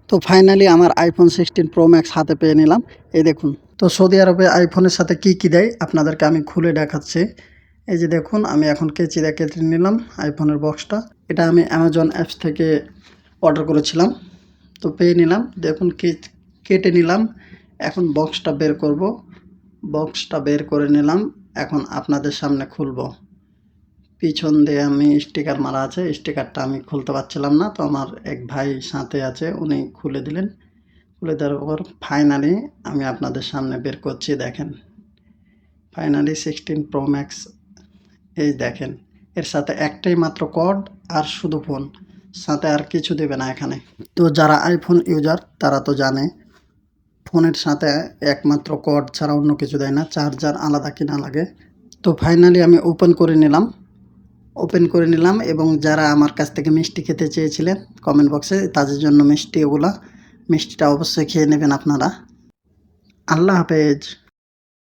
তো ফাইনালি আমার iPhone 16 pro max হাতে পেয়ে নিলাম। এই দেখুন। তো সৌদি আরবে আইফোনের সাথে কি কি দেয় আপনাদেরকে আমি খুলে দেখাচ্ছি। এই যে দেখুন, আমি এখন কেচি দিয়ে কেটে নিলাম আইফোনের বক্সটা। এটা আমি অ্যামাজন অ্যাপস থেকে অর্ডার করেছিলাম, তো পেয়ে নিলাম। দেখুন কেটে নিলাম। এখন বক্সটা বের করব। বক্সটা বের করে নিলাম। এখন আপনাদের সামনে খুলবো। পিছন দিয়ে আমি স্টিকার মারা আছে, স্টিকারটা আমি খুলতে পারছিলাম না, তো আমার এক ভাই সাথে আছে, উনি খুলে দিলেন। খুলে দেওয়ার পর ফাইনালি আমি আপনাদের সামনে বের করছি। দেখেন, ফাইনালি 16 প্রো ম্যাক্স। এই দেখেন, এর সাথে একটাই মাত্র কর্ড আর শুধু ফোন, সাথে আর কিছু দেবে না এখানে। তো যারা আইফোন ইউজার তারা তো জানে ফোনের সাথে একমাত্র কর্ড ছাড়া অন্য কিছু দেয় না, চার্জার আলাদা কিনা লাগে। তো ফাইনালি আমি ওপেন করে নিলাম এবং যারা আমার কাছ থেকে মিষ্টি খেতে চেয়েছিলেন কমেন্ট বক্সে, তাদের জন্য মিষ্টিটা অবশ্যই খেয়ে নেবেন আপনারা। আল্লাহ হাফেজ।